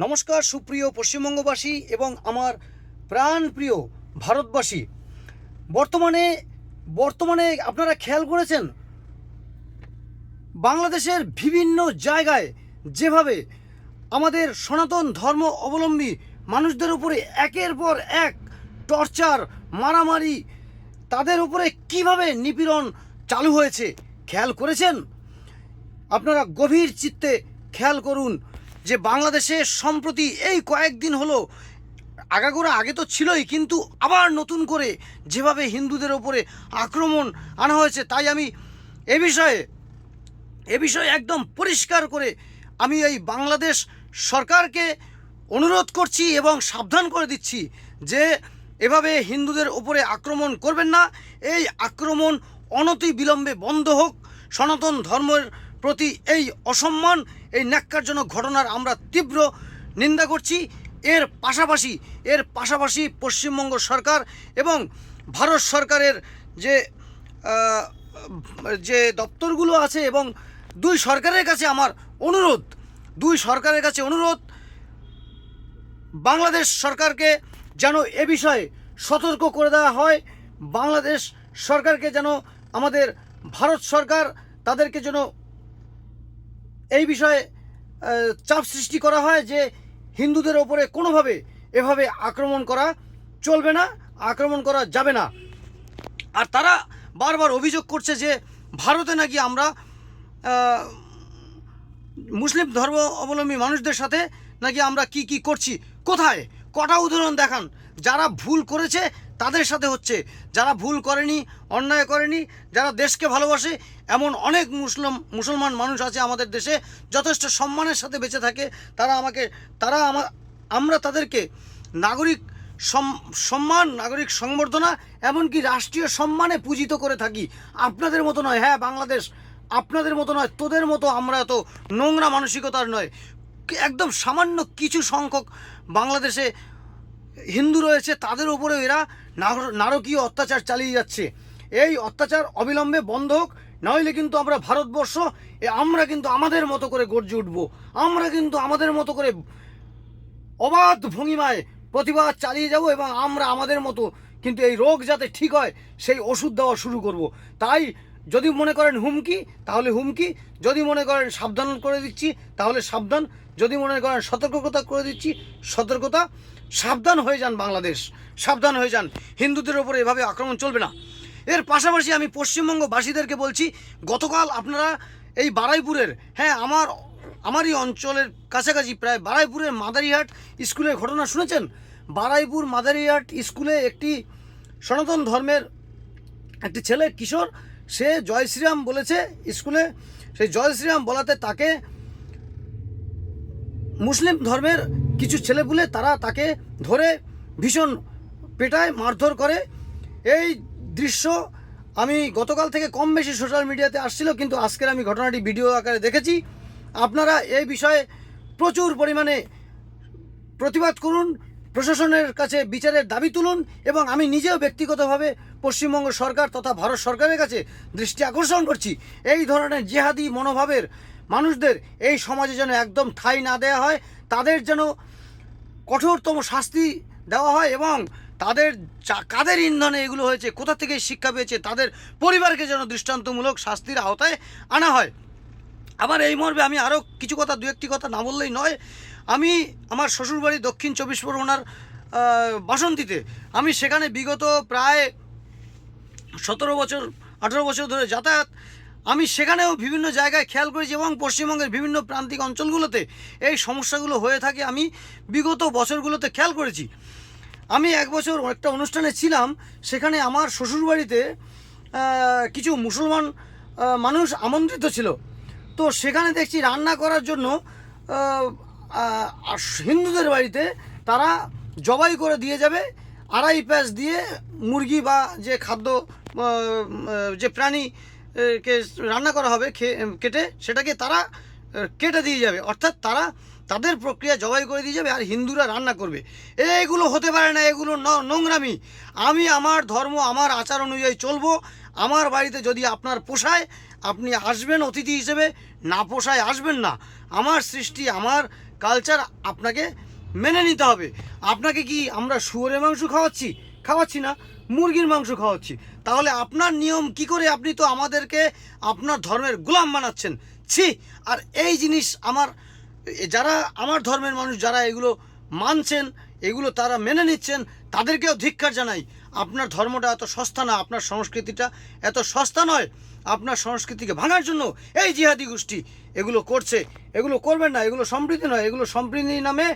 নমস্কার সুপ্রিয় পশ্চিমবঙ্গবাসী এবং আমার প্রাণপ্রিয় ভারতবাসী। বর্তমানে আপনারা খেয়াল করেছেন বাংলাদেশের বিভিন্ন জায়গায় যেভাবে আমাদের সনাতন ধর্ম অবলম্বী মানুষদের উপরে একের পর এক টর্চার, মারামারি, তাদের উপরে কিভাবে নিপীড়ন চালু হয়েছে খেয়াল করেছেন? আপনারা গভীর চিত্তে খেয়াল করুন যে বাংলাদেশে সম্প্রতি এই কয়েকদিন হলো, আগাগোড়া আগে তো ছিলই, কিন্তু আবার নতুন করে যেভাবে হিন্দুদের ওপরে আক্রমণ আনা হয়েছে, তাই আমি এ বিষয়ে একদম পরিষ্কার করে আমি এই বাংলাদেশ সরকারকে অনুরোধ করছি এবং সাবধান করে দিচ্ছি যে এভাবে হিন্দুদের ওপরে আক্রমণ করবেন না। এই আক্রমণ অনতি বিলম্বে বন্ধ হোক। সনাতন ধর্মের প্রতি এই অসম্মান, এই ন্যাক্কারজনক ঘটনার আমরা তীব্র নিন্দা করছি। এর পাশাপাশি পশ্চিমবঙ্গ সরকার এবং ভারত সরকারের যে দপ্তরগুলো আছে এবং দুই সরকারের কাছে অনুরোধ বাংলাদেশ সরকারকে যেন এ বিষয়ে সতর্ক করে দেওয়া হয়। বাংলাদেশ সরকারকে যেন আমাদের ভারত সরকার তাদেরকে যেন এই বিষয়ে চাপ সৃষ্টি করা হয় যে হিন্দুদের ওপরে কোনোভাবে এভাবে আক্রমণ করা চলবে না, আক্রমণ করা যাবে না। আর তারা বারবার অভিযোগ করছে যে ভারতে নাকি আমরা মুসলিম ধর্ম অবলম্বী মানুষদের সাথে নাকি আমরা কি করছি। কোথায়? কটা উদাহরণ দেখান। যারা ভুল করেছে তাদের সাথে হচ্ছে, যারা ভুল করেনি, অন্যায় করেনি, যারা দেশকে ভালোবাসে এমন অনেক মুসলমান মানুষ আছে আমাদের দেশে, যথেষ্ট সম্মানের সাথে বেঁচে থাকে। আমরা তাদেরকে নাগরিক সম্মান, নাগরিক সংবর্ধনা, এমনকি রাষ্ট্রীয় সম্মানে পূজিত করে থাকি। আপনাদের মতো নয়। হ্যাঁ, বাংলাদেশ আপনাদের মতো নয়, তোদের মতো আমরা এত নোংরা মানসিকতার নয়। একদম সামান্য কিছু সংখ্যক বাংলাদেশে হিন্দু রয়েছে, তাদের উপরে এরা নারকীয় অত্যাচার চালিয়ে যাচ্ছে। এই অত্যাচার অবিলম্বে বন্ধ হোক, নইলে কিন্তু আমরা ভারতবর্ষ আমরা কিন্তু আমাদের মতো করে গর্জে উঠব। আমরা কিন্তু আমাদের মতো করে অবাধ ভঙ্গিমায় প্রতিবাদ চালিয়ে যাব এবং আমরা আমাদের মতো কিন্তু এই রোগ যাতে ঠিক হয় সেই ওষুধ দেওয়া শুরু করব। তাই যদি মনে করেন হুমকি, তাহলে হুমকি। যদি মনে করেন সাবধান করে দিচ্ছি, তাহলে সাবধান। যদি মনে করেন সতর্কতা করে দিচ্ছি, সতর্কতা। সাবধান হয়ে যান বাংলাদেশ, সাবধান হয়ে যান। হিন্দুদের ওপরে এভাবে আক্রমণ চলবে না। এর পাশাপাশি আমি পশ্চিমবঙ্গবাসীদেরকে বলছি, গতকাল আপনারা এই বারুইপুরের, হ্যাঁ আমারই অঞ্চলের কাছাকাছি প্রায় বারুইপুরের মাদারিহাট স্কুলের ঘটনা শুনেছেন? বারুইপুর মাদারিহাট স্কুলে একটি সনাতন ধর্মের একটি ছেলে, কিশোর, সে জয় শ্রীরাম বলেছে স্কুলে। সেই জয় শ্রীরাম বলাতে তাকে মুসলিম ধর্মের কিছু ছেলেপুলে তারা তাকে ধরে ভীষণ পেটায়, মারধর করে। এই দৃশ্য আমি গতকাল থেকে কম বেশি সোশ্যাল মিডিয়াতে আসছিল, কিন্তু আজকের আমি ঘটনাটি ভিডিও আকারে দেখেছি। আপনারা এই বিষয়ে প্রচুর পরিমাণে প্রতিবাদ করুন, প্রশাসনের কাছে বিচারের দাবি তুলুন এবং আমি নিজেও ব্যক্তিগতভাবে পশ্চিমবঙ্গ সরকার তথা ভারত সরকারের কাছে দৃষ্টি আকর্ষণ করছি, এই ধরনের জিহাদি মনোভাবের মানুষদের এই সমাজে যেন একদম ঠাঁই না দেওয়া হয়, তাদের যেন কঠোরতম শাস্তি দেওয়া হয় এবং কাদের ইন্ধনে এগুলো হয়েছে, কোথা থেকে শিক্ষা পেয়েছে, তাদের পরিবারকে যেন দৃষ্টান্তমূলক শাস্তির আওতায় আনা হয়। আবার এই মর্মে আমি আরও কিছু কথা, দু একটি কথা না বললেই নয়। আমি আমার শ্বশুরবাড়ি দক্ষিণ 24 পরগনার বাসন্তীতে, আমি সেখানে বিগত প্রায় 17-18 বছর ধরে যাতায়াত। আমি সেখানেও বিভিন্ন জায়গায় খেয়াল করেছি এবং পশ্চিমবঙ্গের বিভিন্ন প্রান্তিক অঞ্চলগুলোতে এই সমস্যাগুলো হয়ে থাকে আমি বিগত বছরগুলোতে খেয়াল করেছি। আমি এক বছর একটা অনুষ্ঠানে ছিলাম, সেখানে আমার শ্বশুরবাড়িতে কিছু মুসলমান মানুষ আমন্ত্রিত ছিল। তো সেখানে দেখছি রান্না করার জন্য হিন্দুদের বাড়িতে তারা জবাই করে দিয়ে যাবে, আড়াই প্যাঁচ দিয়ে মুরগি বা যে খাদ্য যে প্রাণীকে রান্না করা হবে কেটে, সেটাকে তারা কেটে দিয়ে যাবে, অর্থাৎ তারা তাদের প্রক্রিয়া জবাই করে দিয়ে যাবে আর হিন্দুরা রান্না করবে। এগুলো হতে পারে না, এগুলো নোংরামি। আমি আমার ধর্ম, আমার আচার অনুযায়ী চলবো। আমার বাড়িতে যদি আপনার পোষায় আপনি আসবেন অতিথি হিসেবে, না পোষায় আসবেন না। আমার সৃষ্টি, আমার কালচার আপনাকে মেনে নিতে হবে। আপনাকে কি আমরা শুয়োরের মাংস খাওয়াচ্ছি না, মুরগির মাংস খাওয়াচ্ছি। তাহলে আপনার নিয়ম কি করে? আপনি তো আমাদেরকে আপনার ধর্মের গোলাম বানাচ্ছেন। ছি! আর এই জিনিস যারা আমার ধর্মের মানুষ যারা এগুলো মানছেন, এগুলো তারা মেনে নিচ্ছেন, তাদেরকেও ধিক্কার জানাই। আপনার ধর্মটা এত সস্তা না, আপনার সংস্কৃতিটা এত সস্তা নয়। আপনার সংস্কৃতিকে ভাঙার জন্য এই জিহাদি গোষ্ঠী এগুলো করছে। এগুলো করবেন না, এগুলো সম্প্রীতি নয়। এগুলো সম্প্রীতি নামে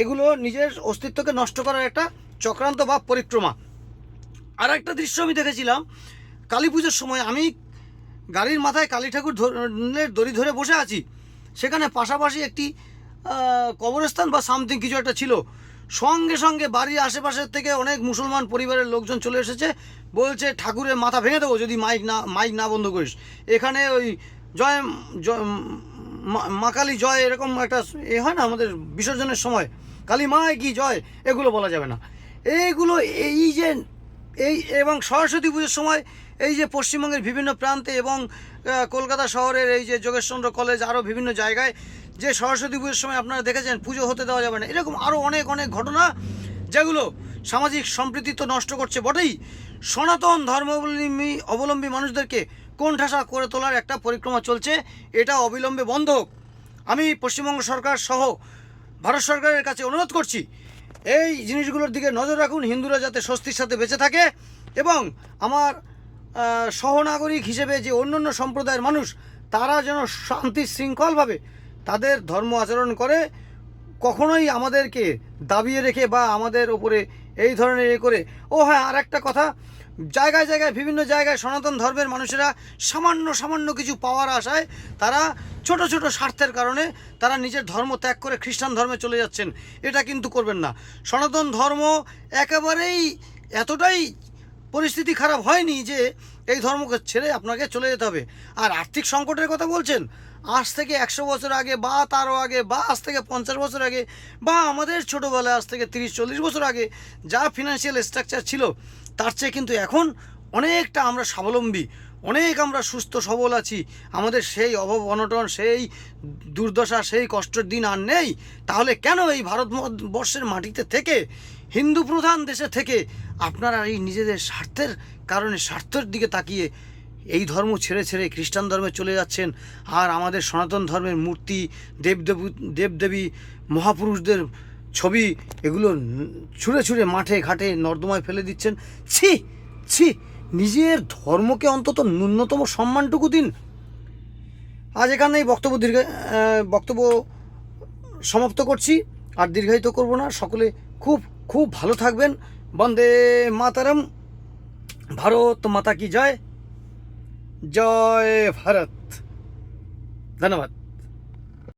এগুলো নিজের অস্তিত্বকে নষ্ট করার একটা চক্রান্ত বা পরিক্রমা। আর একটা দৃশ্য আমি দেখেছিলাম কালী পুজোর সময়। আমি গাড়ির মাথায় কালী ঠাকুর দড়ি ধরে বসে আছি, সেখানে পাশাপাশি একটি কবরস্থান বা সামথিং কিছু একটা ছিল। সঙ্গে সঙ্গে বাড়ির আশেপাশের থেকে অনেক মুসলমান পরিবারের লোকজন চলে এসেছে, বলছে ঠাকুরের মাথা ভেঙে দেবো যদি মাইক না বন্ধ করিস। এখানে ওই জয় মা কালী জয় এরকম একটা হয় না আমাদের বিসর্জনের সময়, কালী মায় কি জয়, এগুলো বলা যাবে না। এইগুলো এবং সরস্বতী পুজোর সময় এই যে পশ্চিমবঙ্গের বিভিন্ন প্রান্তে এবং কলকাতা শহরের এই যে যোগেশচন্দ্র কলেজ আরও বিভিন্ন জায়গায় যে সরস্বতী পুজোর সময় আপনারা দেখেছেন পুজো হতে দেওয়া যাবে না, এরকম আরও অনেক অনেক ঘটনা যেগুলো সামাজিক সম্প্রীতি তো নষ্ট করছে বটেই, সনাতন অবলম্বী মানুষদেরকে কোণঠাসা করে তোলার একটা পরিক্রমা চলছে। এটা অবিলম্বে বন্ধ হোক। আমি পশ্চিমবঙ্গ সরকার সহ ভারত সরকারের কাছে অনুরোধ করছি, এই জিনিসগুলোর দিকে নজর রাখুন, হিন্দুরা যাতে স্বস্তির সাথে বেঁচে থাকে এবং আমার সহনাগরিক হিসেবে যে অন্যান্য সম্প্রদায়ের মানুষ তারা যেন শান্তি শৃঙ্খলভাবে তাদের ধর্ম আচরণ করে, কখনোই আমাদেরকে দাবিয়ে রেখে বা আমাদের ওপরে এই ধরনের করে। ও হ্যাঁ, আর একটা কথা, জায়গায় জায়গায় বিভিন্ন জায়গায় সনাতন ধর্মের মানুষেরা সামান্য কিছু পাওয়ার আশায় তারা ছোট ছোট স্বার্থের কারণে তারা নিজের ধর্ম ত্যাগ করে খ্রিস্টান ধর্মে চলে যাচ্ছেন। এটা কিন্তু করবেন না। সনাতন ধর্ম একেবারেই এতটাই পরিস্থিতি খারাপ হয়নি যে এই ধর্মকে ছেড়ে আপনাকে চলে যেতে হবে। আর আর্থিক সংকটের কথা বলছেন, আজ থেকে 100 বছর আগে বা তারও আগে বা আজ থেকে 50 বছর আগে বা আমাদের ছোটোবেলায় আজ থেকে 30-40 বছর আগে যা ফিনান্সিয়াল স্ট্রাকচার ছিল তার চেয়ে কিন্তু এখন অনেকটা আমরা স্বাবলম্বী, অনেক আমরা সুস্থ সবল আছি। আমাদের সেই অভাব অনটন, সেই দুর্দশা, সেই কষ্টের দিন আর নেই। তাহলে কেন এই ভারতবর্ষের মাটিতে থেকে, হিন্দু প্রধান দেশে থেকে আপনারা এই নিজেদের স্বার্থের কারণে স্বার্থের দিকে তাকিয়ে এই ধর্ম ছেড়ে খ্রিস্টান ধর্মে চলে যাচ্ছেন? আর আমাদের সনাতন ধর্মের মূর্তি, দেবদেবী, মহাপুরুষদের ছবি এগুলো ছুঁড়ে মাঠে ঘাটে নর্দমায় ফেলে দিচ্ছেন। ছি ছি! নিজের ধর্মকে অন্তত ন্যূনতম সম্মানটুকু দিন। আজ এখানেই বক্তব্য সমাপ্ত করছি, আর দীর্ঘায়িত করব না। সকলে খুব খুব ভালো থাকবেন। বন্দে মাতরম। ভারত মাতা কি জয়। জয় ভারত। ধন্যবাদ।